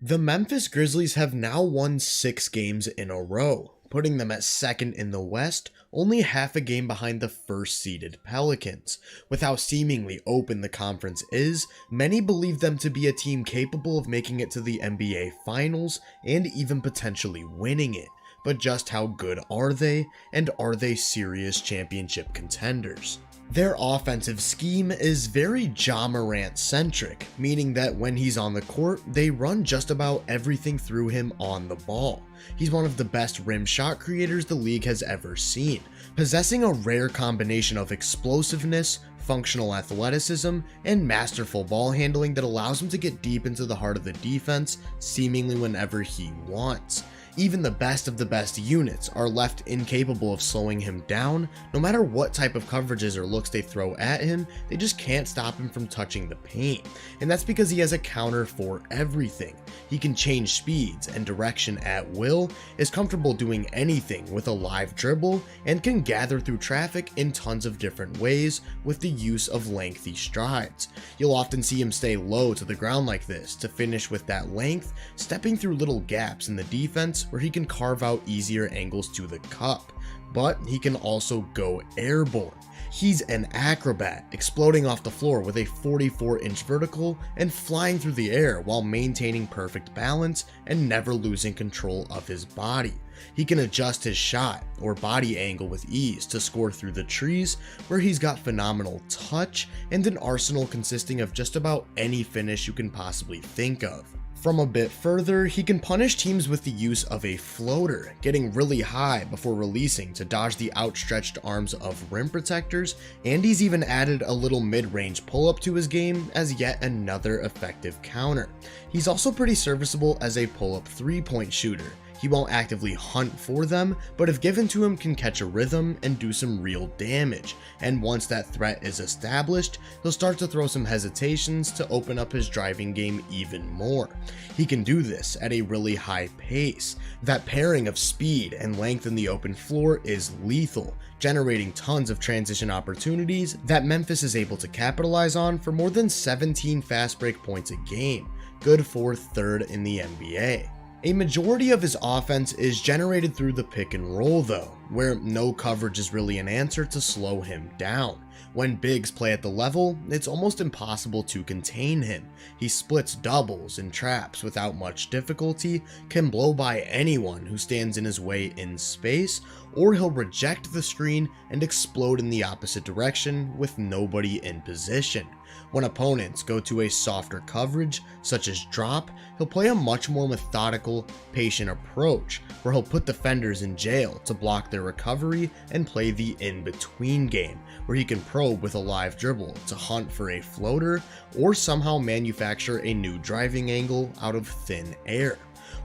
The Memphis Grizzlies have now won 6 games in a row, putting them at second in the West, only half a game behind the first-seeded Pelicans. With how seemingly open the conference is, many believe them to be a team capable of making it to the NBA Finals and even potentially winning it. But just how good are they, and are they serious championship contenders? Their offensive scheme is very Ja Morant-centric, meaning that when he's on the court, they run just about everything through him on the ball. He's one of the best rim shot creators the league has ever seen, possessing a rare combination of explosiveness, functional athleticism, and masterful ball handling that allows him to get deep into the heart of the defense seemingly whenever he wants. Even the best of the best units are left incapable of slowing him down. No matter what type of coverages or looks they throw at him, they just can't stop him from touching the paint. And that's because he has a counter for everything. He can change speeds and direction at will, is comfortable doing anything with a live dribble, and can gather through traffic in tons of different ways with the use of lengthy strides. You'll often see him stay low to the ground like this to finish with that length, stepping through little gaps in the defense where he can carve out easier angles to the cup, but he can also go airborne. He's an acrobat, exploding off the floor with a 44-inch vertical and flying through the air while maintaining perfect balance and never losing control of his body. He can adjust his shot or body angle with ease to score through the trees, where he's got phenomenal touch and an arsenal consisting of just about any finish you can possibly think of. From a bit further, he can punish teams with the use of a floater, getting really high before releasing to dodge the outstretched arms of rim protectors, and he's even added a little mid-range pull-up to his game as yet another effective counter. He's also pretty serviceable as a pull-up three-point shooter. He won't actively hunt for them, but if given to him can catch a rhythm and do some real damage, and once that threat is established, he'll start to throw some hesitations to open up his driving game even more. He can do this at a really high pace. That pairing of speed and length in the open floor is lethal, generating tons of transition opportunities that Memphis is able to capitalize on for more than 17 fast break points a game, good for third in the NBA. A majority of his offense is generated through the pick and roll though, where no coverage is really an answer to slow him down. When bigs play at the level, it's almost impossible to contain him. He splits doubles and traps without much difficulty, can blow by anyone who stands in his way in space, or he'll reject the screen and explode in the opposite direction with nobody in position. When opponents go to a softer coverage, such as drop, he'll play a much more methodical, patient approach, where he'll put defenders in jail to block their recovery and play the in-between game, where he can probe with a live dribble to hunt for a floater, or somehow manufacture a new driving angle out of thin air.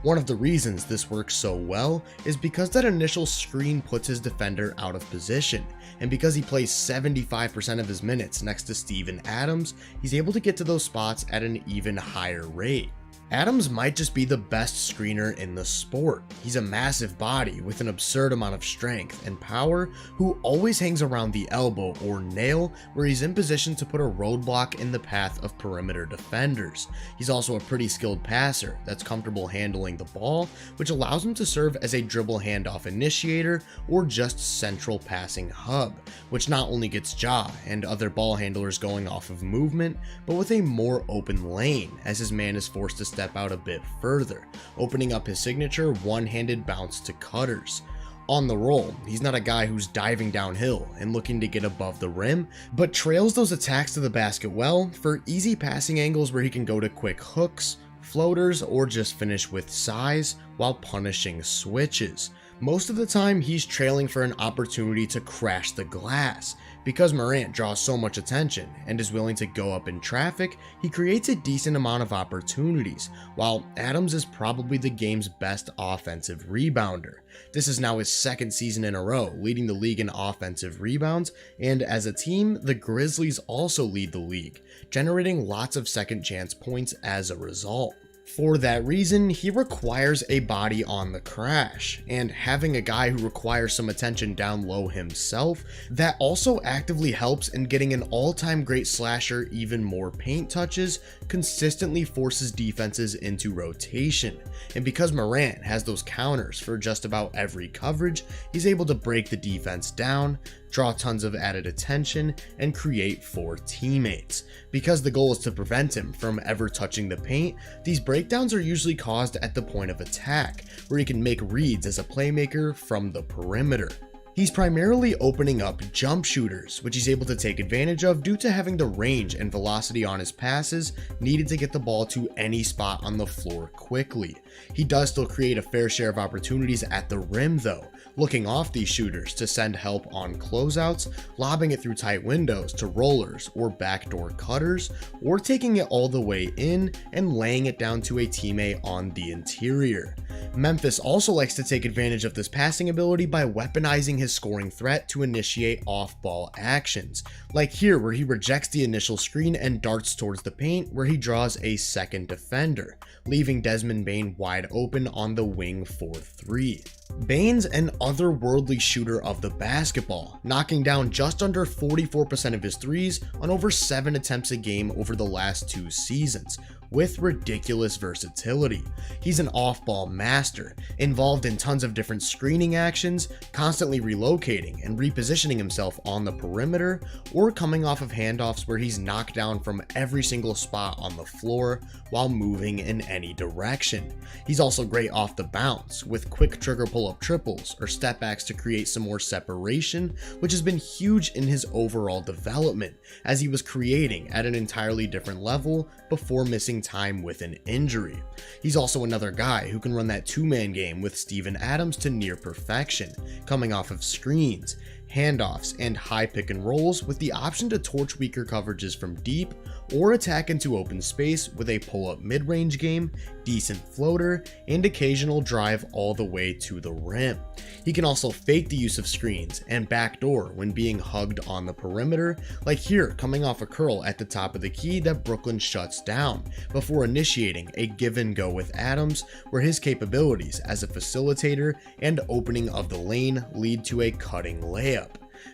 One of the reasons this works so well is because that initial screen puts his defender out of position, and because he plays 75% of his minutes next to Steven Adams, he's able to get to those spots at an even higher rate. Adams might just be the best screener in the sport. He's a massive body with an absurd amount of strength and power who always hangs around the elbow or nail, where he's in position to put a roadblock in the path of perimeter defenders. He's also a pretty skilled passer that's comfortable handling the ball, which allows him to serve as a dribble handoff initiator or just central passing hub, which not only gets Ja and other ball handlers going off of movement, but with a more open lane as his man is forced to step out a bit further, opening up his signature one-handed bounce to cutters. On the roll, he's not a guy who's diving downhill and looking to get above the rim, but trails those attacks to the basket well for easy passing angles where he can go to quick hooks, floaters, or just finish with size while punishing switches. Most of the time, he's trailing for an opportunity to crash the glass. Because Morant draws so much attention and is willing to go up in traffic, he creates a decent amount of opportunities, while Adams is probably the game's best offensive rebounder. This is now his second season in a row, leading the league in offensive rebounds, and as a team, the Grizzlies also lead the league, generating lots of second chance points as a result. For that reason, he requires a body on the crash, and having a guy who requires some attention down low himself, that also actively helps in getting an all-time great slasher even more paint touches, consistently forces defenses into rotation. And because Morant has those counters for just about every coverage, he's able to break the defense down, draw tons of added attention, and create for teammates. Because the goal is to prevent him from ever touching the paint, these breakdowns are usually caused at the point of attack, where he can make reads as a playmaker from the perimeter. He's primarily opening up jump shooters, which he's able to take advantage of due to having the range and velocity on his passes needed to get the ball to any spot on the floor quickly. He does still create a fair share of opportunities at the rim though, looking off these shooters to send help on closeouts, lobbing it through tight windows to rollers or backdoor cutters, or taking it all the way in and laying it down to a teammate on the interior. Memphis also likes to take advantage of this passing ability by weaponizing his scoring threat to initiate off-ball actions, like here where he rejects the initial screen and darts towards the paint where he draws a second defender, leaving Desmond Bane wide open on the wing for 3. Bane's an otherworldly shooter of the basketball, knocking down just under 44% of his threes on over 7 attempts a game over the last 2 seasons, with ridiculous versatility. He's an off-ball master, involved in tons of different screening actions, constantly relocating and repositioning himself on the perimeter, or coming off of handoffs where he's knocked down from every single spot on the floor while moving in any direction. He's also great off the bounce, with quick trigger pull-up triples or step backs to create some more separation, which has been huge in his overall development, as he was creating at an entirely different level before missing time with an injury. He's also another guy who can run that two-man game with Steven Adams to near perfection, coming off of screens, handoffs, and high pick and rolls with the option to torch weaker coverages from deep or attack into open space with a pull-up mid-range game, decent floater, and occasional drive all the way to the rim. He can also fake the use of screens and backdoor when being hugged on the perimeter, like here coming off a curl at the top of the key that Brooklyn shuts down, before initiating a give and go with Adams, where his capabilities as a facilitator and opening of the lane lead to a cutting layup.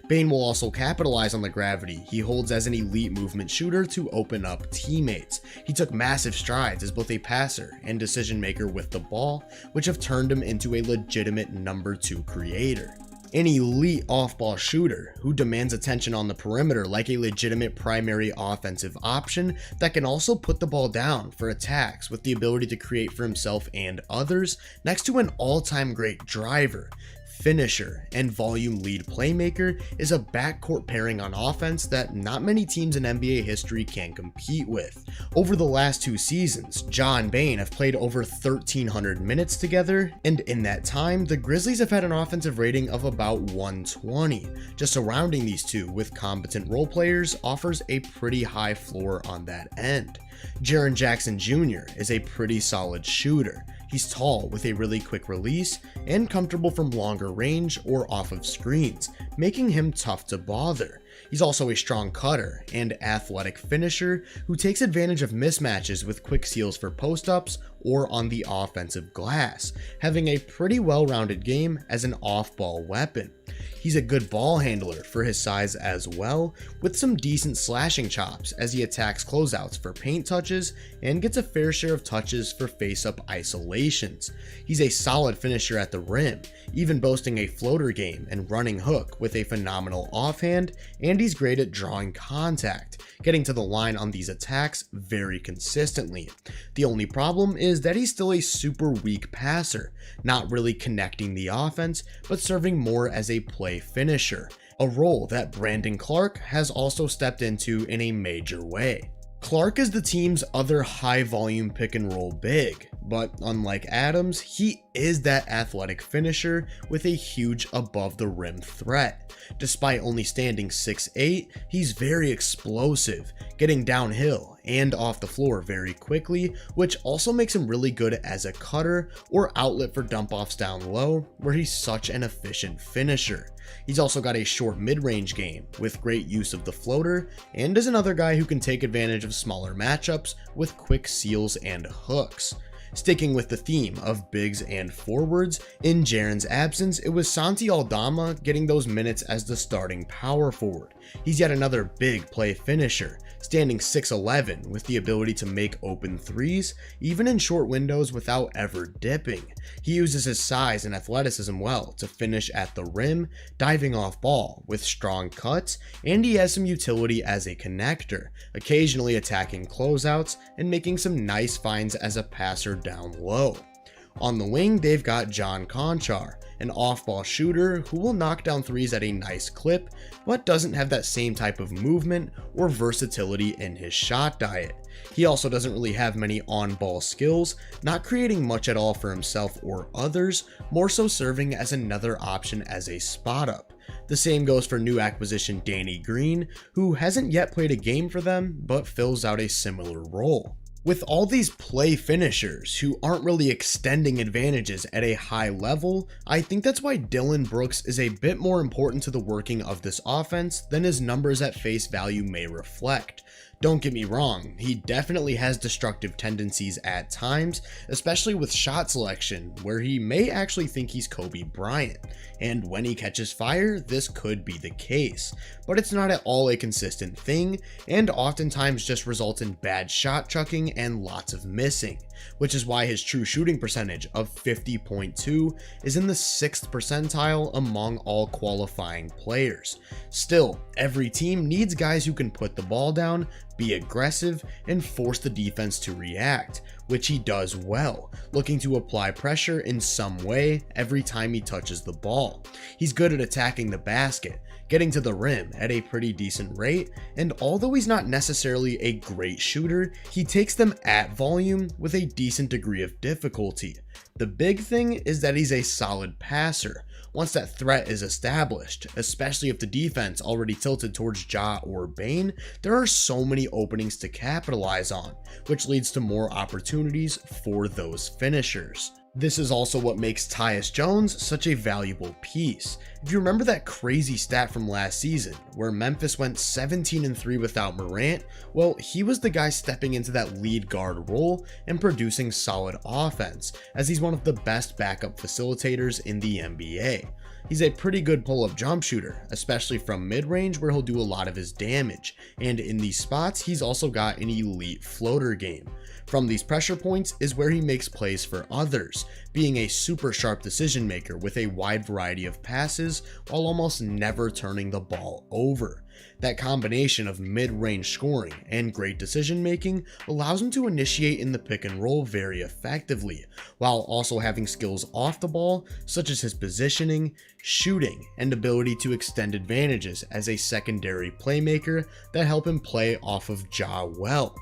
Bane will also capitalize on the gravity he holds as an elite movement shooter to open up teammates. He took massive strides as both a passer and decision maker with the ball, which have turned him into a legitimate number 2 creator. An elite off-ball shooter who demands attention on the perimeter like a legitimate primary offensive option that can also put the ball down for attacks with the ability to create for himself and others, next to an all-time great driver, finisher, and volume lead playmaker, is a backcourt pairing on offense that not many teams in NBA history can compete with. Over the last 2 seasons, Ja and Bane have played over 1,300 minutes together, and in that time, the Grizzlies have had an offensive rating of about 120. Just surrounding these two with competent role players offers a pretty high floor on that end. Jaren Jackson Jr. is a pretty solid shooter. He's tall with a really quick release and comfortable from longer range or off of screens, making him tough to bother. He's also a strong cutter and athletic finisher who takes advantage of mismatches with quick seals for post-ups or on the offensive glass, having a pretty well-rounded game as an off-ball weapon. He's a good ball handler for his size as well, with some decent slashing chops as he attacks closeouts for paint touches and gets a fair share of touches for face-up isolations. He's a solid finisher at the rim, even boasting a floater game and running hook with a phenomenal offhand, and he's great at drawing contact, getting to the line on these attacks very consistently. The only problem is that he's still a super weak passer, not really connecting the offense, but serving more as a play finisher, a role that Brandon Clark has also stepped into in a major way. Clark is the team's other high-volume pick-and-roll big, but unlike Adams, he is that athletic finisher with a huge above the rim threat. Despite only standing 6'8", he's very explosive, getting downhill and off the floor very quickly, which also makes him really good as a cutter or outlet for dump-offs down low, where he's such an efficient finisher. He's also got a short mid-range game with great use of the floater, and is another guy who can take advantage of smaller matchups with quick seals and hooks. Sticking with the theme of bigs and forwards, in Jaren's absence, it was Santi Aldama getting those minutes as the starting power forward. He's yet another big play finisher, standing 6'11" with the ability to make open threes, even in short windows without ever dipping. He uses his size and athleticism well to finish at the rim, diving off ball with strong cuts, and he has some utility as a connector, occasionally attacking closeouts and making some nice finds as a passer down low. On the wing, they've got John Conchar, an off-ball shooter who will knock down threes at a nice clip, but doesn't have that same type of movement or versatility in his shot diet. He also doesn't really have many on-ball skills, not creating much at all for himself or others, more so serving as another option as a spot-up. The same goes for new acquisition Danny Green, who hasn't yet played a game for them, but fills out a similar role. With all these play finishers who aren't really extending advantages at a high level, I think that's why Dillon Brooks is a bit more important to the working of this offense than his numbers at face value may reflect. Don't get me wrong, he definitely has destructive tendencies at times, especially with shot selection, where he may actually think he's Kobe Bryant, and when he catches fire, this could be the case, but it's not at all a consistent thing, and oftentimes just results in bad shot chucking and lots of missing, which is why his true shooting percentage of 50.2 is in the 6th percentile among all qualifying players. Still, every team needs guys who can put the ball down, be aggressive, and force the defense to react, which he does well, looking to apply pressure in some way every time he touches the ball. He's good at attacking the basket, getting to the rim at a pretty decent rate, and although he's not necessarily a great shooter, he takes them at volume with a decent degree of difficulty. The big thing is that he's a solid passer. Once that threat is established, especially if the defense already tilted towards Ja or Bane, there are so many openings to capitalize on, which leads to more opportunities for those finishers. This is also what makes Tyus Jones such a valuable piece. If you remember that crazy stat from last season, where Memphis went 17-3 without Morant, well, he was the guy stepping into that lead guard role and producing solid offense, as he's one of the best backup facilitators in the NBA. He's a pretty good pull-up jump shooter, especially from mid-range where he'll do a lot of his damage, and in these spots he's also got an elite floater game. From these pressure points is where he makes plays for others, being a super sharp decision maker with a wide variety of passes while almost never turning the ball over. That combination of mid-range scoring and great decision making allows him to initiate in the pick and roll very effectively, while also having skills off the ball such as his positioning, shooting, and ability to extend advantages as a secondary playmaker that help him play off of Ja well.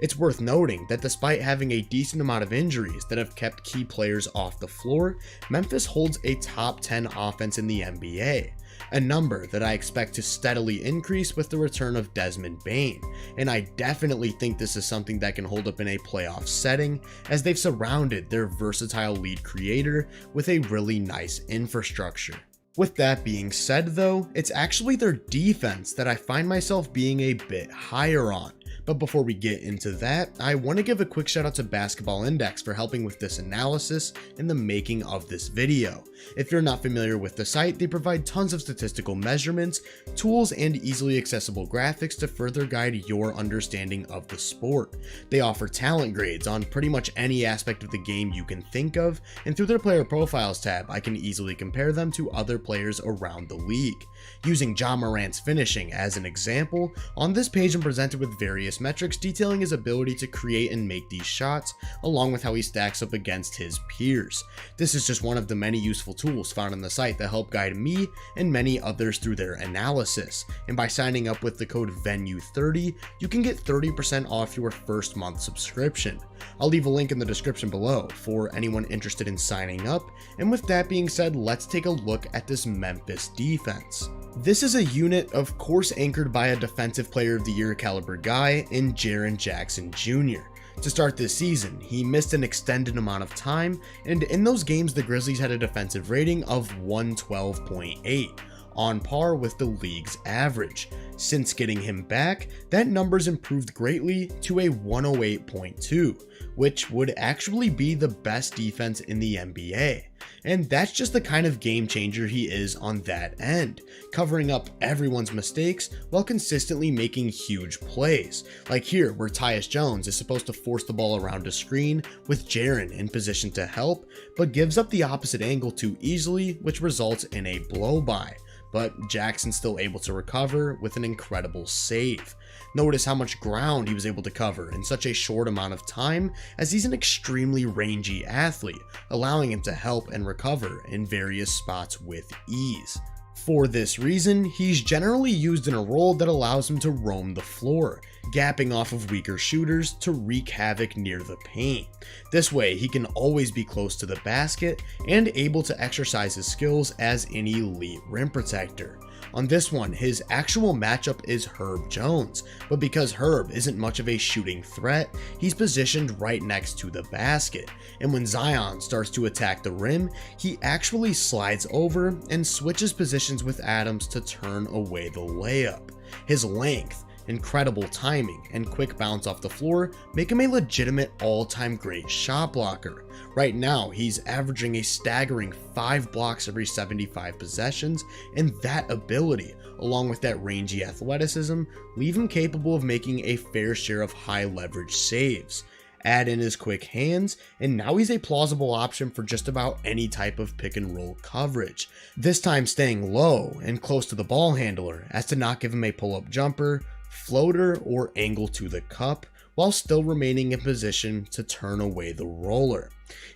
It's worth noting that despite having a decent amount of injuries that have kept key players off the floor, Memphis holds a top 10 offense in the NBA. A number that I expect to steadily increase with the return of Desmond Bane, and I definitely think this is something that can hold up in a playoff setting, as they've surrounded their versatile lead creator with a really nice infrastructure. With that being said though, it's actually their defense that I find myself being a bit higher on. But before we get into that, I want to give a quick shout out to Basketball Index for helping with this analysis and the making of this video. If you're not familiar with the site, they provide tons of statistical measurements, tools, and easily accessible graphics to further guide your understanding of the sport. They offer talent grades on pretty much any aspect of the game you can think of, and through their player profiles tab, I can easily compare them to other players around the league. Using Ja Morant's finishing as an example, on this page I'm presented with various various metrics detailing his ability to create and make these shots, along with how he stacks up against his peers. This is just one of the many useful tools found on the site that help guide me and many others through their analysis, and by signing up with the code VENUE30, you can get 30% off your first month subscription. I'll leave a link in the description below for anyone interested in signing up, and with that being said, let's take a look at this Memphis defense. This is a unit, of course, anchored by a Defensive Player of the Year caliber guy in Jaren Jackson Jr. To start this season, he missed an extended amount of time, and in those games the Grizzlies had a defensive rating of 112.8, on par with the league's average. Since getting him back, that number's improved greatly to a 108.2, which would actually be the best defense in the NBA. And that's just the kind of game changer he is on that end, covering up everyone's mistakes while consistently making huge plays. Like here, where Tyus Jones is supposed to force the ball around a screen with Jaren in position to help, but gives up the opposite angle too easily, which results in a blow-by. But Jackson's still able to recover with an incredible save. Notice how much ground he was able to cover in such a short amount of time, as he's an extremely rangy athlete, allowing him to help and recover in various spots with ease. For this reason, he's generally used in a role that allows him to roam the floor, gapping off of weaker shooters to wreak havoc near the paint. This way, he can always be close to the basket and able to exercise his skills as an elite rim protector. On this one, his actual matchup is Herb Jones, but because Herb isn't much of a shooting threat, he's positioned right next to the basket, and when Zion starts to attack the rim, he actually slides over and switches positions with Adams to turn away the layup. His length, incredible timing, and quick bounce off the floor make him a legitimate all-time great shot blocker. Right now, he's averaging a staggering 5 blocks every 75 possessions, and that ability, along with that rangy athleticism, leave him capable of making a fair share of high leverage saves. Add in his quick hands, and now he's a plausible option for just about any type of pick and roll coverage. This time staying low and close to the ball handler as to not give him a pull-up jumper, floater, or angle to the cup, while still remaining in position to turn away the roller.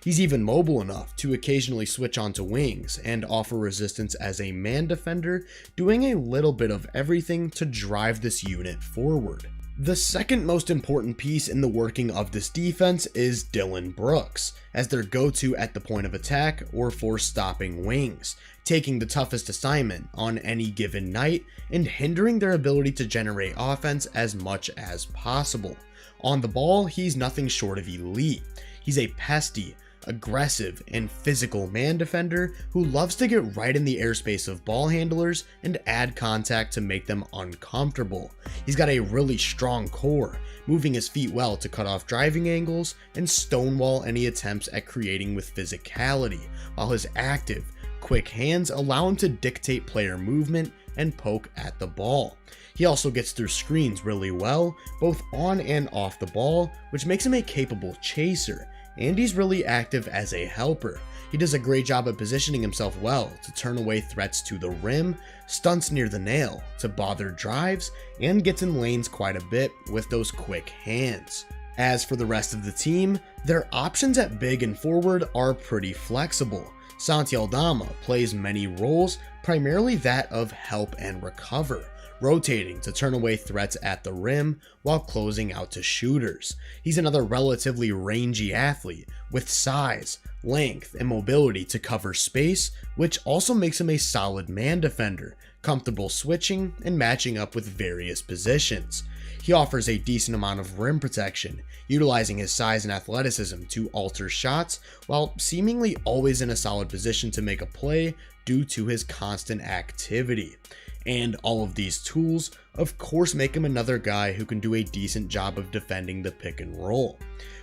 He's even mobile enough to occasionally switch onto wings and offer resistance as a man defender, doing a little bit of everything to drive this unit forward. The second most important piece in the working of this defense is Dillon Brooks, as their go-to at the point of attack or for stopping wings, taking the toughest assignment on any given night and hindering their ability to generate offense as much as possible. On the ball, he's nothing short of elite. He's a pesty, aggressive, and physical man defender who loves to get right in the airspace of ball handlers and add contact to make them uncomfortable. He's got a really strong core, moving his feet well to cut off driving angles and stonewall any attempts at creating with physicality, while his active, quick hands allow him to dictate player movement and poke at the ball. He also gets through screens really well, both on and off the ball, which makes him a capable chaser. And he's really active as a helper. He does a great job at positioning himself well to turn away threats to the rim, stunts near the nail to bother drives, and gets in lanes quite a bit with those quick hands. As for the rest of the team, their options at big and forward are pretty flexible. Santi Aldama plays many roles, primarily that of help and recover, rotating to turn away threats at the rim while closing out to shooters. He's another relatively rangy athlete with size, length, and mobility to cover space, which also makes him a solid man defender, comfortable switching and matching up with various positions. He offers a decent amount of rim protection, utilizing his size and athleticism to alter shots while seemingly always in a solid position to make a play due to his constant activity. And all of these tools, of course, make him another guy who can do a decent job of defending the pick and roll.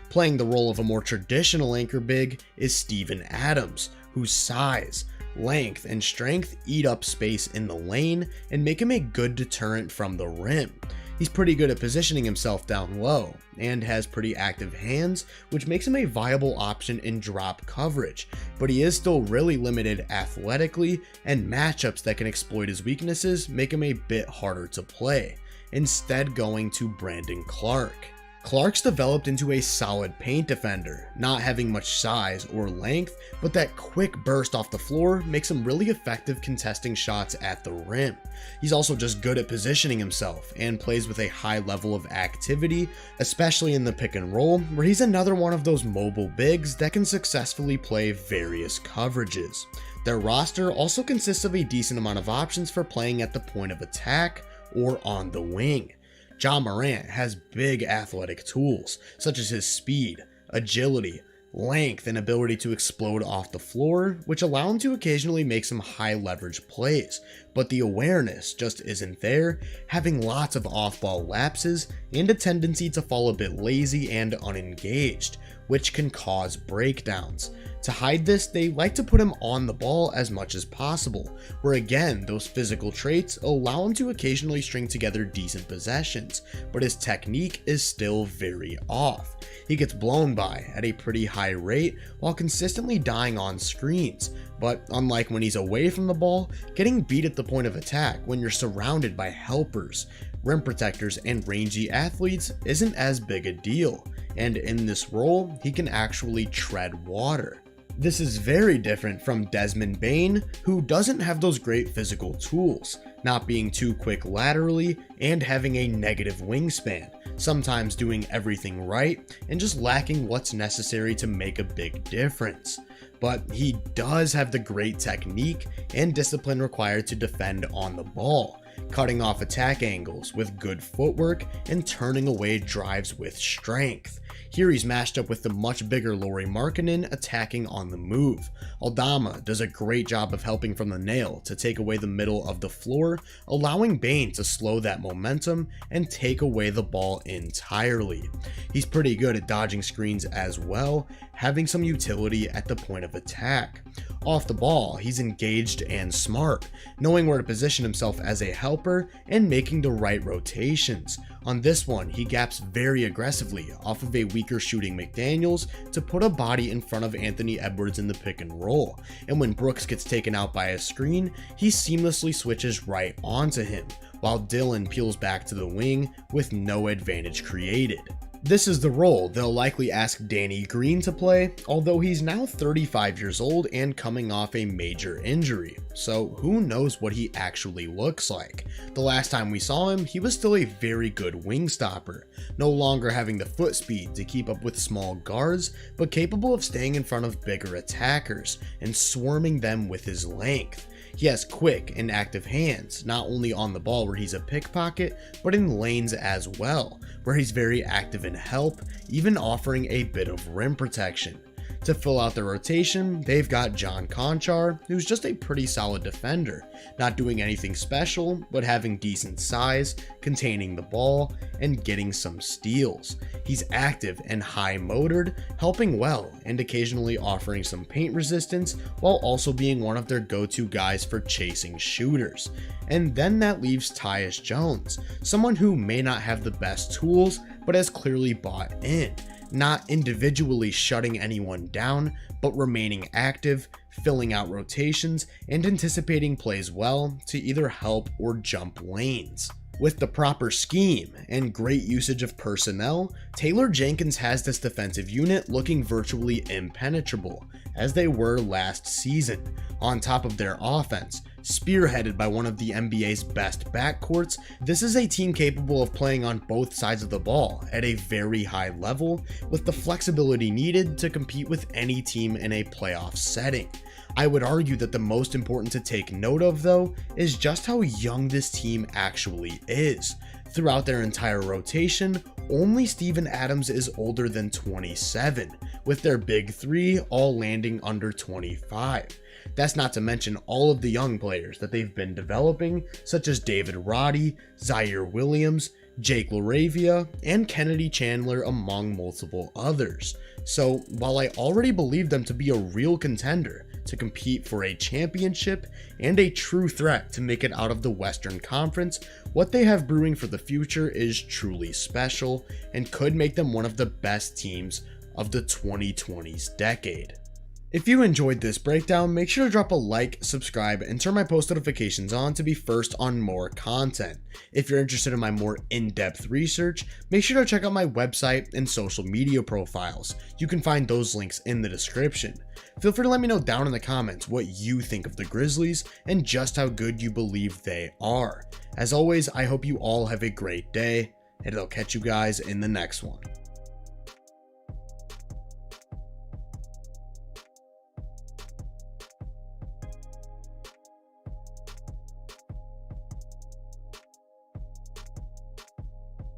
Playing the role of a more traditional anchor big is Steven Adams, whose size, length, and strength eat up space in the lane and make him a good deterrent from the rim. He's pretty good at positioning himself down low and has pretty active hands, which makes him a viable option in drop coverage, but he is still really limited athletically, and matchups that can exploit his weaknesses make him a bit harder to play. instead going to Brandon Clark. Clark's developed into a solid paint defender, not having much size or length, but that quick burst off the floor makes him really effective contesting shots at the rim. He's also just good at positioning himself and plays with a high level of activity, especially in the pick and roll, where he's another one of those mobile bigs that can successfully play various coverages. Their roster also consists of a decent amount of options for playing at the point of attack or on the wing. Ja Morant has big athletic tools, such as his speed, agility, length, and ability to explode off the floor, which allow him to occasionally make some high leverage plays, but the awareness just isn't there, having lots of off-ball lapses and a tendency to fall a bit lazy and unengaged, which can cause breakdowns. To hide this, they like to put him on the ball as much as possible, where again, those physical traits allow him to occasionally string together decent possessions, but his technique is still very off. He gets blown by at a pretty high rate while consistently dying on screens, but unlike when he's away from the ball, getting beat at the point of attack when you're surrounded by helpers, rim protectors, and rangy athletes isn't as big a deal, and in this role, he can actually tread water. This is very different from Desmond Bane, who doesn't have those great physical tools, not being too quick laterally and having a negative wingspan, sometimes doing everything right and just lacking what's necessary to make a big difference. But he does have the great technique and discipline required to defend on the ball, cutting off attack angles with good footwork and turning away drives with strength. Here he's matched up with the much bigger Lauri Markkanen attacking on the move. Aldama does a great job of helping from the nail to take away the middle of the floor, allowing Bane to slow that momentum and take away the ball entirely. He's pretty good at dodging screens as well, having some utility at the point of attack. Off the ball, he's engaged and smart, knowing where to position himself as a helper and making the right rotations. On this one, he gaps very aggressively off of a weaker shooting McDaniels to put a body in front of Anthony Edwards in the pick and roll, and when Brooks gets taken out by a screen, he seamlessly switches right onto him, while Dillon peels back to the wing with no advantage created. This is the role they'll likely ask Danny Green to play, although he's now 35 years old and coming off a major injury, so who knows what he actually looks like. The last time we saw him, he was still a very good wing stopper, no longer having the foot speed to keep up with small guards, but capable of staying in front of bigger attackers and swarming them with his length. He has quick and active hands, not only on the ball where he's a pickpocket, but in lanes as well, where he's very active in help, even offering a bit of rim protection. To fill out the rotation, they've got John Conchar, who's just a pretty solid defender, not doing anything special, but having decent size, containing the ball, and getting some steals. He's active and high-motored, helping well, and occasionally offering some paint resistance, while also being one of their go-to guys for chasing shooters. And then that leaves Tyus Jones, someone who may not have the best tools, but has clearly bought in. Not individually shutting anyone down, but remaining active, filling out rotations, and anticipating plays well to either help or jump lanes. With the proper scheme and great usage of personnel, Taylor Jenkins has this defensive unit looking virtually impenetrable, as they were last season, on top of their offense. Spearheaded by one of the NBA's best backcourts, this is a team capable of playing on both sides of the ball at a very high level, with the flexibility needed to compete with any team in a playoff setting. I would argue that the most important to take note of, though, is just how young this team actually is. Throughout their entire rotation, only Steven Adams is older than 27, with their big three all landing under 25. That's not to mention all of the young players that they've been developing, such as David Roddy, Zaire Williams, Jake LaRavia, and Kennedy Chandler, among multiple others. So while I already believe them to be a real contender to compete for a championship and a true threat to make it out of the Western Conference, what they have brewing for the future is truly special and could make them one of the best teams of the 2020s decade. If you enjoyed this breakdown, make sure to drop a like, subscribe, and turn my post notifications on to be first on more content. If you're interested in my more in-depth research, make sure to check out my website and social media profiles. You can find those links in the description. Feel free to let me know down in the comments what you think of the Grizzlies and just how good you believe they are. As always, I hope you all have a great day, and I'll catch you guys in the next one.